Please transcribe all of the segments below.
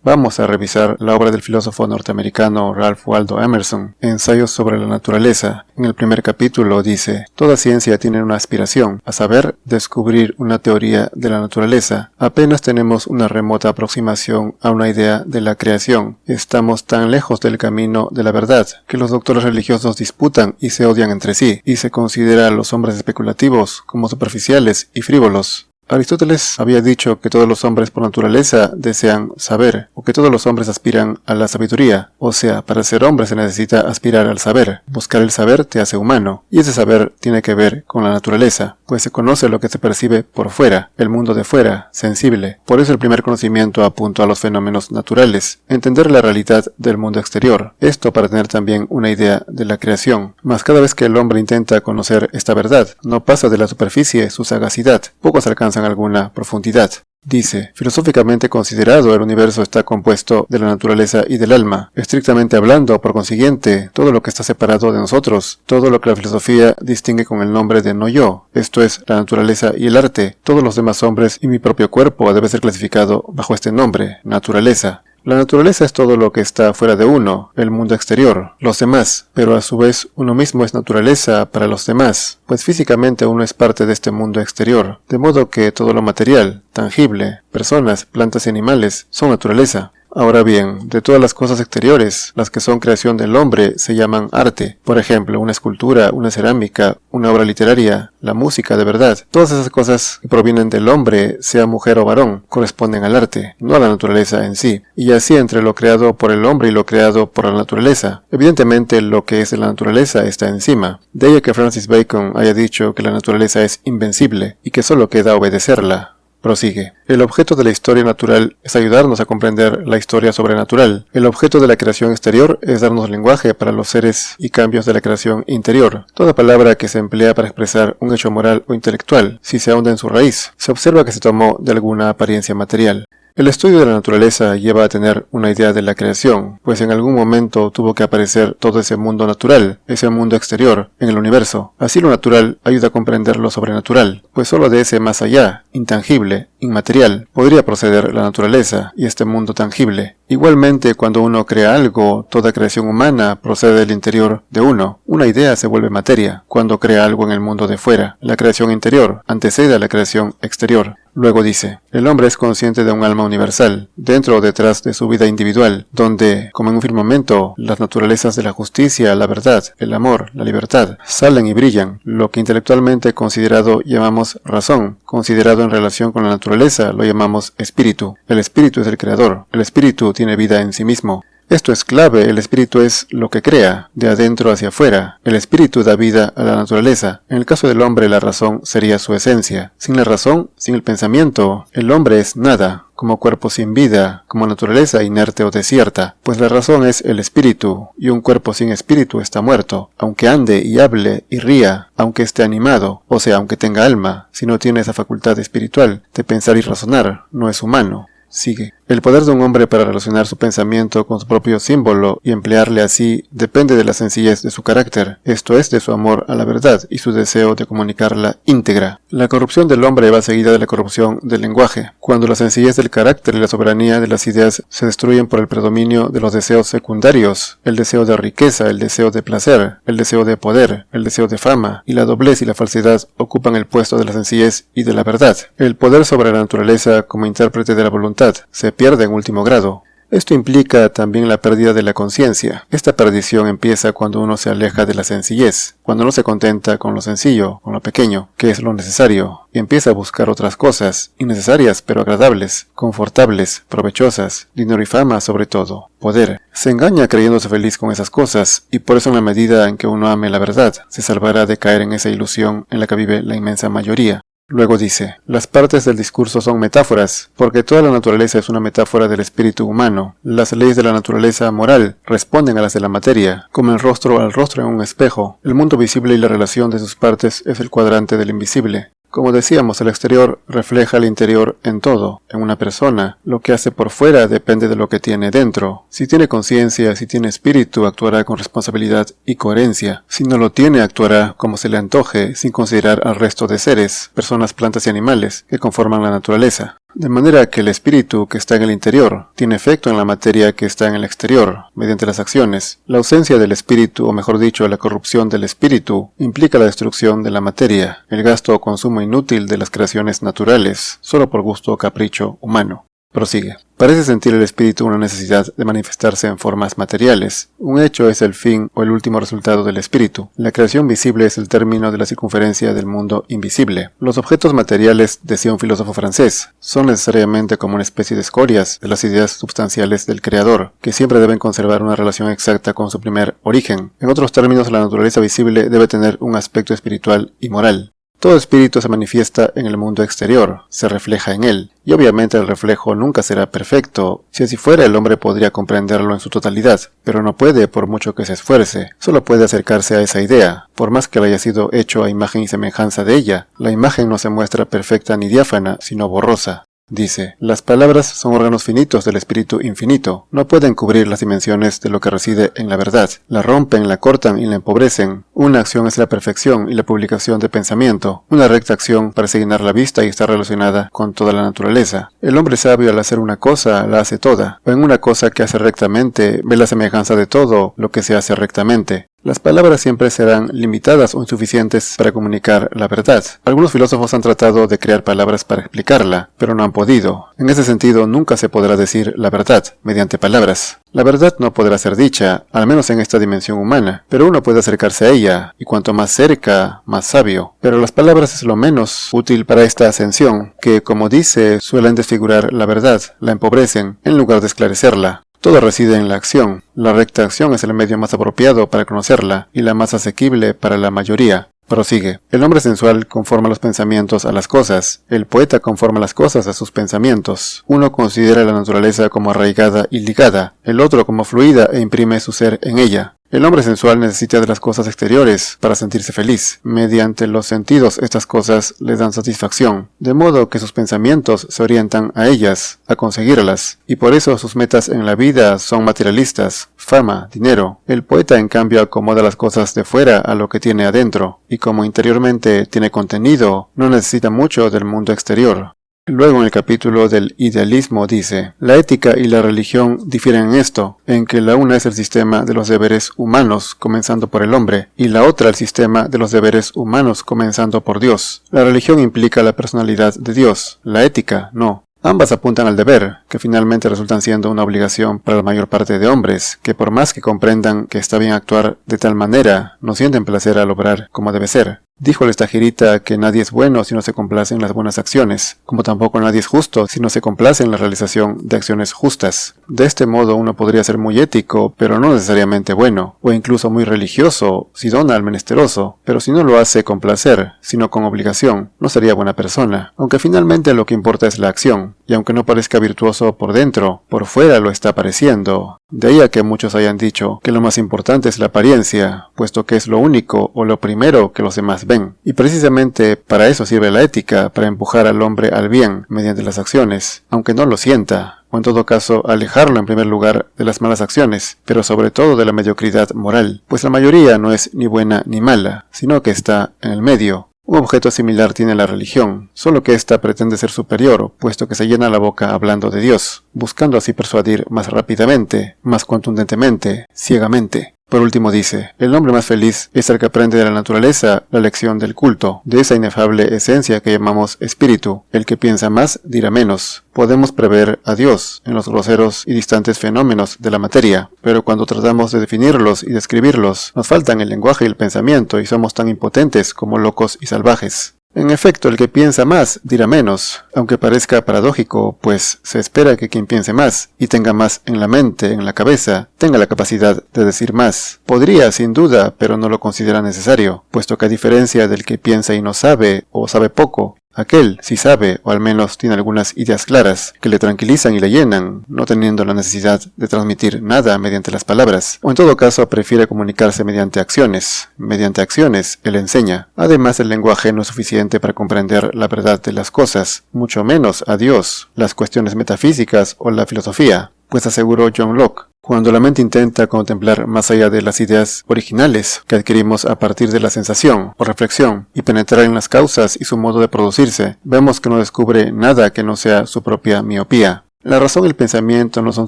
Vamos a revisar la obra del filósofo norteamericano Ralph Waldo Emerson, Ensayos sobre la naturaleza. En el primer capítulo dice: toda ciencia tiene una aspiración, a saber, descubrir una teoría de la naturaleza. Apenas tenemos una remota aproximación a una idea de la creación. Estamos tan lejos del camino de la verdad que los doctores religiosos disputan y se odian entre sí, y se considera a los hombres especulativos como superficiales y frívolos. Aristóteles había dicho que todos los hombres por naturaleza desean saber, o que todos los hombres aspiran a la sabiduría. O sea, para ser hombre se necesita aspirar al saber. Buscar el saber te hace humano, y ese saber tiene que ver con la naturaleza, pues se conoce lo que se percibe por fuera, el mundo de fuera, sensible. Por eso el primer conocimiento apuntó a los fenómenos naturales, entender la realidad del mundo exterior. Esto para tener también una idea de la creación. Mas cada vez que el hombre intenta conocer esta verdad, no pasa de la superficie su sagacidad. Pocos alcanzan alguna profundidad. Dice: filosóficamente considerado, el universo está compuesto de la naturaleza y del alma. Estrictamente hablando, por consiguiente, todo lo que está separado de nosotros, todo lo que la filosofía distingue con el nombre de no yo, esto es, la naturaleza y el arte, todos los demás hombres y mi propio cuerpo debe ser clasificado bajo este nombre, naturaleza. La naturaleza es todo lo que está fuera de uno, el mundo exterior, los demás, pero a su vez uno mismo es naturaleza para los demás, pues físicamente uno es parte de este mundo exterior, de modo que todo lo material, tangible, personas, plantas y animales, son naturaleza. Ahora bien, de todas las cosas exteriores, las que son creación del hombre se llaman arte. Por ejemplo, una escultura, una cerámica, una obra literaria, la música de verdad. Todas esas cosas que provienen del hombre, sea mujer o varón, corresponden al arte, no a la naturaleza en sí. Y así entre lo creado por el hombre y lo creado por la naturaleza. Evidentemente lo que es de la naturaleza está encima. De ahí que Francis Bacon haya dicho que la naturaleza es invencible y que solo queda obedecerla. Prosigue. El objeto de la historia natural es ayudarnos a comprender la historia sobrenatural. El objeto de la creación exterior es darnos lenguaje para los seres y cambios de la creación interior. Toda palabra que se emplea para expresar un hecho moral o intelectual, si se ahonda en su raíz, se observa que se tomó de alguna apariencia material. El estudio de la naturaleza lleva a tener una idea de la creación, pues en algún momento tuvo que aparecer todo ese mundo natural, ese mundo exterior, en el universo. Así lo natural ayuda a comprender lo sobrenatural, pues solo de ese más allá, intangible, inmaterial, podría proceder la naturaleza y este mundo tangible. Igualmente, cuando uno crea algo, toda creación humana procede del interior de uno. Una idea se vuelve materia cuando crea algo en el mundo de fuera. La creación interior antecede a la creación exterior. Luego dice: el hombre es consciente de un alma universal, dentro o detrás de su vida individual, donde, como en un firmamento, las naturalezas de la justicia, la verdad, el amor, la libertad, salen y brillan. Lo que intelectualmente considerado llamamos razón, considerado en relación con la naturaleza lo llamamos espíritu. El espíritu es el creador. El espíritu tiene vida en sí mismo. Esto es clave, el espíritu es lo que crea, de adentro hacia afuera. El espíritu da vida a la naturaleza. En el caso del hombre, la razón sería su esencia. Sin la razón, sin el pensamiento, el hombre es nada, como cuerpo sin vida, como naturaleza inerte o desierta, pues la razón es el espíritu, y un cuerpo sin espíritu está muerto, aunque ande y hable y ría, aunque esté animado, o sea, aunque tenga alma, si no tiene esa facultad espiritual de pensar y razonar, no es humano. Sigue. El poder de un hombre para relacionar su pensamiento con su propio símbolo y emplearle así depende de la sencillez de su carácter, esto es, de su amor a la verdad y su deseo de comunicarla íntegra. La corrupción del hombre va seguida de la corrupción del lenguaje. Cuando la sencillez del carácter y la soberanía de las ideas se destruyen por el predominio de los deseos secundarios, el deseo de riqueza, el deseo de placer, el deseo de poder, el deseo de fama, y la doblez y la falsedad ocupan el puesto de la sencillez y de la verdad. El poder sobre la naturaleza como intérprete de la voluntad se pierde en último grado. Esto implica también la pérdida de la conciencia. Esta perdición empieza cuando uno se aleja de la sencillez, cuando no se contenta con lo sencillo, con lo pequeño, que es lo necesario, y empieza a buscar otras cosas, innecesarias pero agradables, confortables, provechosas, dinero y fama sobre todo, poder. Se engaña creyéndose feliz con esas cosas, y por eso en la medida en que uno ame la verdad, se salvará de caer en esa ilusión en la que vive la inmensa mayoría. Luego dice: las partes del discurso son metáforas, porque toda la naturaleza es una metáfora del espíritu humano. Las leyes de la naturaleza moral responden a las de la materia, como el rostro al rostro en un espejo. El mundo visible y la relación de sus partes es el cuadrante del invisible. Como decíamos, el exterior refleja el interior en todo, en una persona. Lo que hace por fuera depende de lo que tiene dentro. Si tiene conciencia, si tiene espíritu, actuará con responsabilidad y coherencia. Si no lo tiene, actuará como se le antoje, sin considerar al resto de seres, personas, plantas y animales, que conforman la naturaleza. De manera que el espíritu que está en el interior tiene efecto en la materia que está en el exterior, mediante las acciones. La ausencia del espíritu, o mejor dicho, la corrupción del espíritu, implica la destrucción de la materia, el gasto o consumo inútil de las creaciones naturales, solo por gusto o capricho humano. Prosigue. Parece sentir el espíritu una necesidad de manifestarse en formas materiales. Un hecho es el fin o el último resultado del espíritu. La creación visible es el término de la circunferencia del mundo invisible. Los objetos materiales, decía un filósofo francés, son necesariamente como una especie de escorias de las ideas substanciales del creador, que siempre deben conservar una relación exacta con su primer origen. En otros términos, la naturaleza visible debe tener un aspecto espiritual y moral. Todo espíritu se manifiesta en el mundo exterior, se refleja en él, y obviamente el reflejo nunca será perfecto. Si así fuera, el hombre podría comprenderlo en su totalidad, pero no puede por mucho que se esfuerce, solo puede acercarse a esa idea, por más que le haya sido hecho a imagen y semejanza de ella. La imagen no se muestra perfecta ni diáfana, sino borrosa. Dice, las palabras son órganos finitos del espíritu infinito, no pueden cubrir las dimensiones de lo que reside en la verdad, la rompen, la cortan y la empobrecen. Una acción es la perfección y la publicación de pensamiento, una recta acción parece llenar la vista y está relacionada con toda la naturaleza. El hombre sabio al hacer una cosa la hace toda, o en una cosa que hace rectamente ve la semejanza de todo lo que se hace rectamente. Las palabras siempre serán limitadas o insuficientes para comunicar la verdad. Algunos filósofos han tratado de crear palabras para explicarla, pero no han podido. En ese sentido, nunca se podrá decir la verdad mediante palabras. La verdad no podrá ser dicha, al menos en esta dimensión humana, pero uno puede acercarse a ella, y cuanto más cerca, más sabio. Pero las palabras es lo menos útil para esta ascensión, que, como dice, suelen desfigurar la verdad, la empobrecen, en lugar de esclarecerla. Todo reside en la acción. La recta acción es el medio más apropiado para conocerla y la más asequible para la mayoría. Prosigue. El hombre sensual conforma los pensamientos a las cosas. El poeta conforma las cosas a sus pensamientos. Uno considera la naturaleza como arraigada y ligada, el otro como fluida e imprime su ser en ella. El hombre sensual necesita de las cosas exteriores para sentirse feliz. Mediante los sentidos estas cosas le dan satisfacción, de modo que sus pensamientos se orientan a ellas, a conseguirlas, y por eso sus metas en la vida son materialistas, fama, dinero. El poeta en cambio acomoda las cosas de fuera a lo que tiene adentro, y como interiormente tiene contenido, no necesita mucho del mundo exterior. Luego en el capítulo del idealismo dice, la ética y la religión difieren en esto, en que la una es el sistema de los deberes humanos, comenzando por el hombre, y la otra el sistema de los deberes humanos, comenzando por Dios. La religión implica la personalidad de Dios, la ética no. Ambas apuntan al deber, que finalmente resultan siendo una obligación para la mayor parte de hombres, que por más que comprendan que está bien actuar de tal manera, no sienten placer al obrar como debe ser. Dijo el Estagirita que nadie es bueno si no se complace en las buenas acciones, como tampoco nadie es justo si no se complace en la realización de acciones justas. De este modo uno podría ser muy ético, pero no necesariamente bueno, o incluso muy religioso si dona al menesteroso, pero si no lo hace con placer, sino con obligación, no sería buena persona, aunque finalmente lo que importa es la acción, y aunque no parezca virtuoso por dentro, por fuera lo está pareciendo. De ahí a que muchos hayan dicho que lo más importante es la apariencia, puesto que es lo único o lo primero que los demás ven. Y precisamente para eso sirve la ética, para empujar al hombre al bien mediante las acciones, aunque no lo sienta, o en todo caso alejarlo en primer lugar de las malas acciones, pero sobre todo de la mediocridad moral, pues la mayoría no es ni buena ni mala, sino que está en el medio. Un objeto similar tiene la religión, solo que ésta pretende ser superior, puesto que se llena la boca hablando de Dios, buscando así persuadir más rápidamente, más contundentemente, ciegamente. Por último dice, el hombre más feliz es el que aprende de la naturaleza la lección del culto, de esa inefable esencia que llamamos espíritu. El que piensa más dirá menos. Podemos prever a Dios en los groseros y distantes fenómenos de la materia, pero cuando tratamos de definirlos y describirlos, nos faltan el lenguaje y el pensamiento y somos tan impotentes como locos y salvajes. En efecto, el que piensa más dirá menos, aunque parezca paradójico, pues se espera que quien piense más y tenga más en la mente, en la cabeza, tenga la capacidad de decir más. Podría, sin duda, pero no lo considera necesario, puesto que a diferencia del que piensa y no sabe, o sabe poco, aquel sí sabe, o al menos tiene algunas ideas claras, que le tranquilizan y le llenan, no teniendo la necesidad de transmitir nada mediante las palabras, o en todo caso prefiere comunicarse mediante acciones. Mediante acciones, él enseña. Además, el lenguaje no es suficiente para comprender la verdad de las cosas, mucho menos a Dios, las cuestiones metafísicas o la filosofía. pues aseguró John Locke, cuando la mente intenta contemplar más allá de las ideas originales que adquirimos a partir de la sensación o reflexión y penetrar en las causas y su modo de producirse, vemos que no descubre nada que no sea su propia miopía. La razón y el pensamiento no son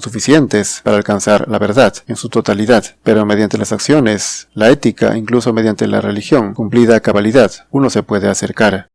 suficientes para alcanzar la verdad en su totalidad, pero mediante las acciones, la ética, incluso mediante la religión, cumplida a cabalidad, uno se puede acercar.